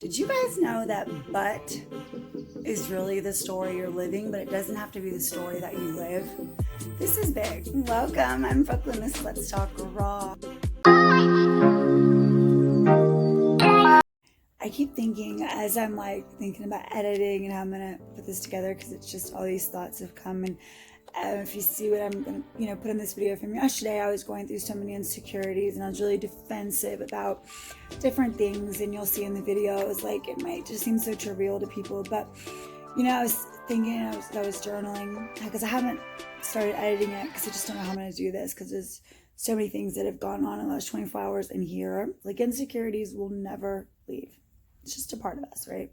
Did you guys know that butt is really the story you're living, but it doesn't have to be the story that you live? This is big. Welcome, I'm Brooklyn. This is Let's Talk Raw. I keep thinking as I'm thinking about editing and how I'm gonna put this together, because it's just all these thoughts have come. And if you see what I'm gonna put in this video from yesterday, I was going through so many insecurities and I was really defensive about different things. And you'll see in the video, it was like, it might just seem so trivial to people, but I was thinking, I was journaling, because I haven't started editing it because I just don't know how I'm gonna do this, because there's so many things that have gone on in the last 24 hours in here. Like, insecurities will never leave. It's just a part of us, right?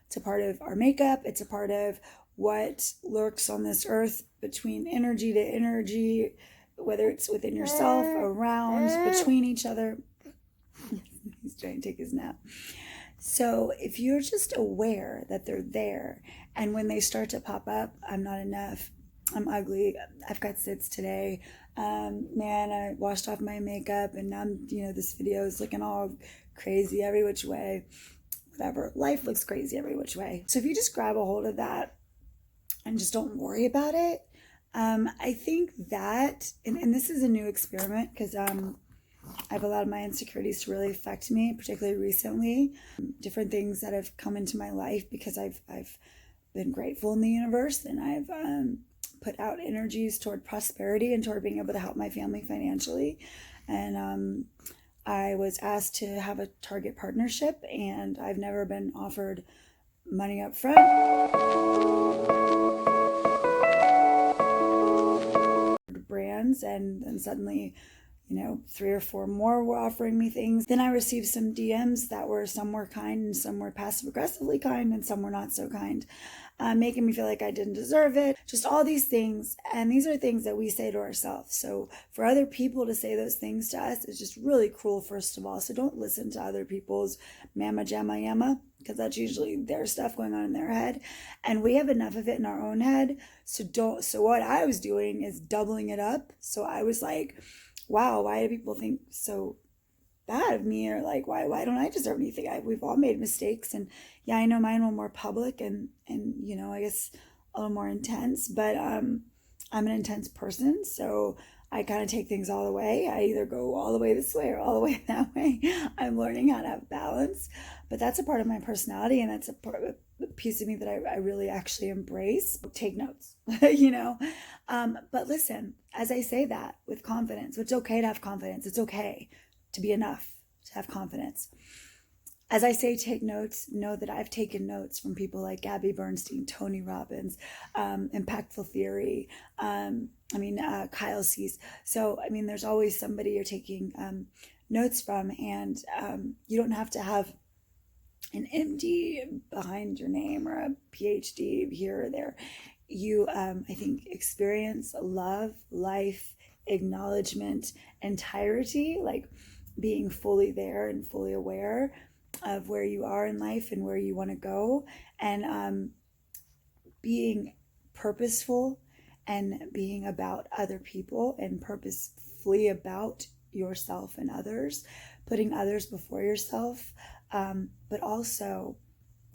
It's a part of our makeup. It's a part of what lurks on this earth between energy to energy, whether it's within yourself, around, between each other. He's trying to take his nap. So if you're just aware that they're there, and when they start to pop up, I'm not enough, I'm ugly, I've got zits today, man, I washed off my makeup and now this video is looking all crazy every which way, whatever, life looks crazy every which way. So if you just grab a hold of that and just don't worry about it, I think that, and this is a new experiment, because I've allowed my insecurities to really affect me, particularly recently. Different things that have come into my life because I've been grateful in the universe, and I've put out energies toward prosperity and toward being able to help my family financially. And I was asked to have a target partnership, and I've never been offered money up front. Brands, and then suddenly 3 or 4 more were offering me things. Then I received some DMs that were, some were kind and some were passive aggressively kind and some were not so kind, making me feel like I didn't deserve it. Just all these things. And these are things that we say to ourselves. So for other people to say those things to us is just really cruel, first of all. So don't listen to other people's mama jamma yamma, because that's usually their stuff going on in their head. And we have enough of it in our own head. So what I was doing is doubling it up. So I was like, wow, why do people think so bad of me? Or like, why don't I deserve anything? We've all made mistakes, and yeah, I know mine were more public and I guess a little more intense, but I'm an intense person, so I kind of take things all the way. I either go all the way this way or all the way that way. I'm learning how to have balance, but that's a part of my personality, and that's a piece of me that I really actually embrace. Take notes, but listen, as I say that with confidence, it's okay to have confidence. It's okay to be enough, to have confidence. As I say, take notes, know that I've taken notes from people like Gabby Bernstein, Tony Robbins, Impactful Theory, Kyle Cease. So, there's always somebody you're taking notes from, and you don't have to have an MD behind your name or a PhD here or there. You, I think, experience love, life, acknowledgement, entirety, like being fully there and fully aware of where you are in life and where you want to go, and being purposeful and being about other people and purposefully about yourself and others, putting others before yourself, but also,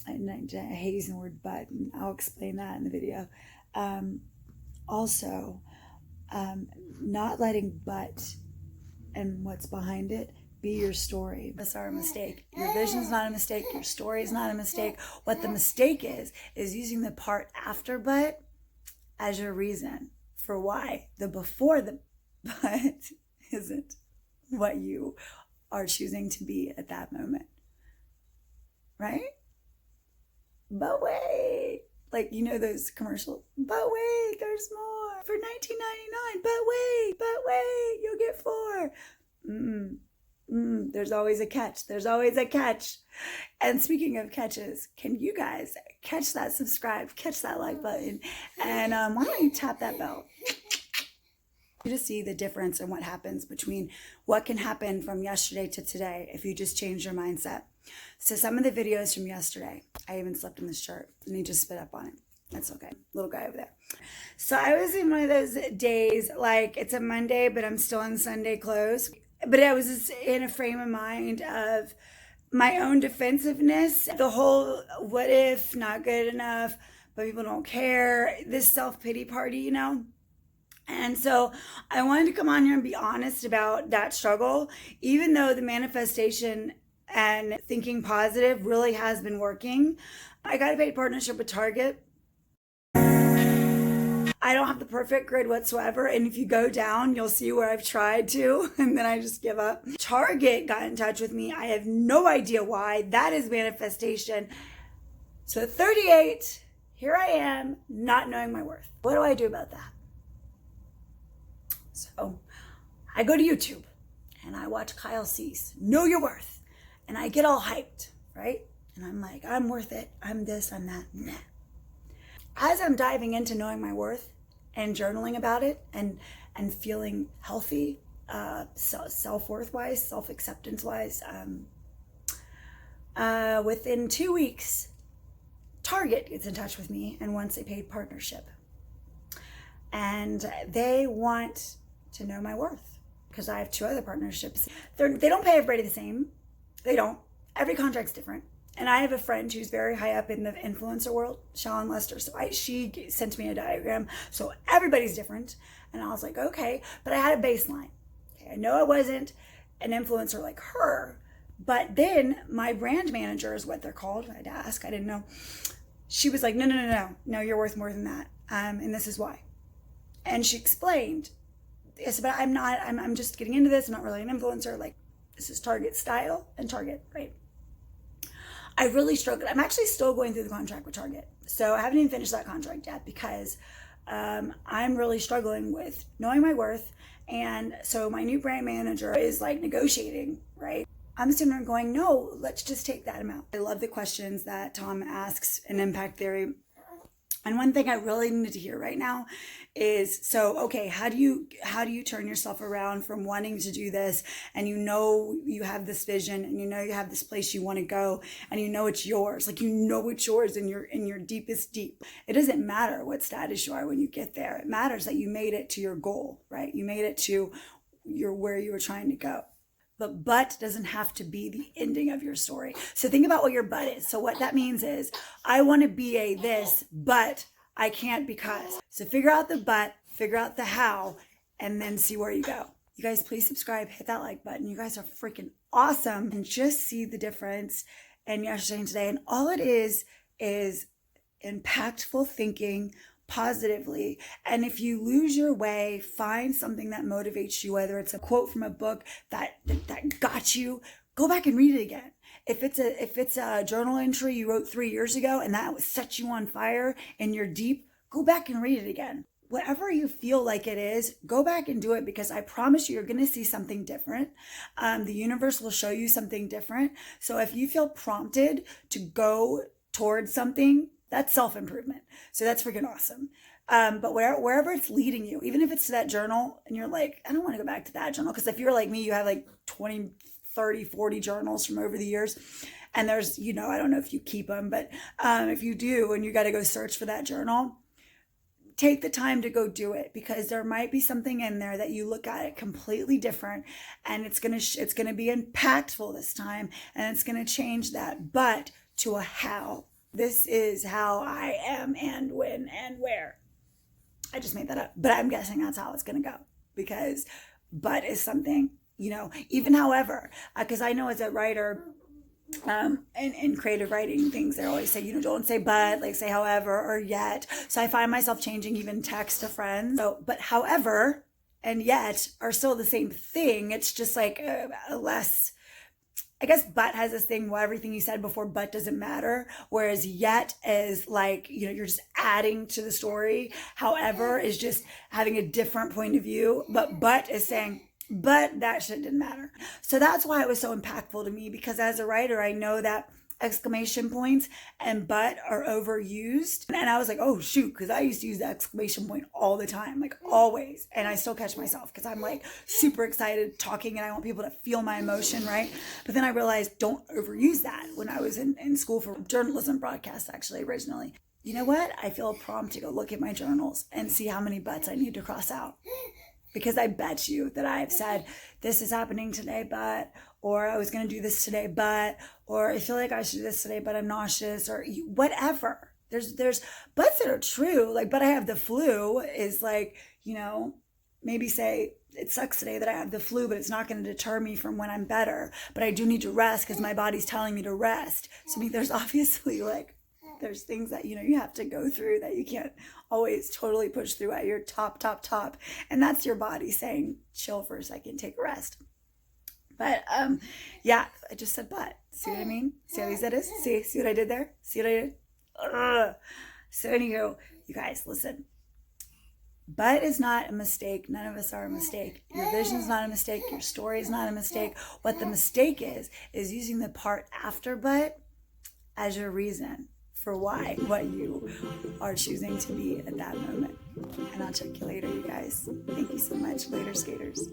and I hate using the word but, and I'll explain that in the video, also not letting but and what's behind it be your story. That's our mistake. Your vision's not a mistake. Your story is not a mistake. What the mistake is using the part after but as your reason for why the before the but isn't what you are choosing to be at that moment. Right? But wait, like, those commercials, but wait, there's more for $19.99, but wait, you'll get 4. There's always a catch. There's always a catch. And speaking of catches, can you guys catch that subscribe, catch that like button, and why don't you tap that bell? You to see the difference in what happens between what can happen from yesterday to today if you just change your mindset. So some of the videos from yesterday, I even slept in this shirt and he just spit up on it. That's okay. Little guy over there. So I was in one of those days, like it's a Monday, but I'm still in Sunday clothes. But I was just in a frame of mind of my own defensiveness, the whole what if, not good enough, but people don't care, this self-pity party, you know? And so I wanted to come on here and be honest about that struggle, even though the manifestation and thinking positive really has been working. I got a paid partnership with Target. I don't have the perfect grid whatsoever. And if you go down, you'll see where I've tried to, and then I just give up. Target got in touch with me. I have no idea why. That is manifestation. So at 38, here I am, not knowing my worth. What do I do about that? So I go to YouTube and I watch Kyle Cease, Know Your Worth. And I get all hyped, right? And I'm like, I'm worth it. I'm this, I'm that. Nah. As I'm diving into knowing my worth and journaling about it and feeling healthy, self-worth wise, self-acceptance wise, within 2 weeks, Target gets in touch with me and wants a paid partnership. And they want to know my worth because I have 2 other partnerships. They don't pay everybody the same. They don't. Every contract's different. And I have a friend who's very high up in the influencer world, Sean Lester. So she sent me a diagram. So everybody's different. And I was like, okay. But I had a baseline. Okay, I know I wasn't an influencer like her. But then my brand manager is what they're called. I'd ask. I didn't know. She was like, no. No, you're worth more than that. And this is why. And she explained, yes, but I'm just getting into this. I'm not really an influencer. Like, this is Target style and Target, right? I really struggled. I'm actually still going through the contract with Target. So I haven't even finished that contract yet because I'm really struggling with knowing my worth. And so my new brand manager is like negotiating, right? I'm sitting there going, no, let's just take that amount. I love the questions that Tom asks in Impact Theory. And one thing I really need to hear right now is, so, okay, how do you turn yourself around from wanting to do this, and you know you have this vision, and you know you have this place you want to go, and you know it's yours, like you know it's yours in your deepest deep. It doesn't matter what status you are when you get there. It matters that you made it to your goal, right? You made it to where you were trying to go. But doesn't have to be the ending of your story. So think about what your but is. So what that means is, I want to be a this, but I can't because. So figure out the but, figure out the how, and then see where you go. You guys, please subscribe, hit that like button. You guys are freaking awesome. And just see the difference in yesterday and today. And all it is impactful thinking positively. And if you lose your way, find something that motivates you, whether it's a quote from a book that got you, go back and read it again. If it's a journal entry you wrote 3 years ago and that set you on fire and you're deep, go back and read it again. Whatever you feel like it is, go back and do it, because I promise you're going to see something different. The universe will show you something different. So if you feel prompted to go towards something, that's self-improvement. So that's freaking awesome. But wherever it's leading you, even if it's to that journal and you're like, I don't want to go back to that journal. Because if you're like me, you have like 20, 30, 40 journals from over the years. And there's, I don't know if you keep them, but if you do and you got to go search for that journal, take the time to go do it, because there might be something in there that you look at it completely different, and it's going to be impactful this time, and it's going to change that, but to a how. This is how I am, and when and where. I just made that up, but I'm guessing that's how it's going to go, because but is something, even however, because I know as a writer, in creative writing things, they always say, don't say but, like say however or yet. So I find myself changing even text to friends. So, but however and yet are still the same thing. It's just like a less, I guess but has this thing where everything you said before but doesn't matter. Whereas yet is like, you're just adding to the story. However is just having a different point of view. But is saying, but that shit didn't matter. So that's why it was so impactful to me, because as a writer, I know that exclamation points and but are overused. And I was like, oh shoot, because I used to use the exclamation point all the time, like always. And I still catch myself because I'm like super excited talking and I want people to feel my emotion, right? But then I realized, don't overuse that. When I was in school for journalism broadcast, actually, originally. You know what? I feel a prompt to go look at my journals and see how many buts I need to cross out. Because I bet you that I've said, this is happening today, but, or I was going to do this today, or I feel like I should do this today, but I'm nauseous, or whatever. There's buts that are true. Like, but I have the flu is like, maybe say it sucks today that I have the flu, but it's not going to deter me from when I'm better. But I do need to rest because my body's telling me to rest. So I mean, there's obviously there's things that, you have to go through that you can't always totally push through at your top. And that's your body saying, chill for a second, take a rest. But yeah, I just said but. See what I mean? See how easy that is? See what I did there? See what I did? Ugh. So anywho, you guys, listen. But is not a mistake. None of us are a mistake. Your vision is not a mistake. Your story is not a mistake. What the mistake is using the part after but as your reason for what you are choosing to be at that moment. And I'll check you later, you guys. Thank you so much. Later, skaters.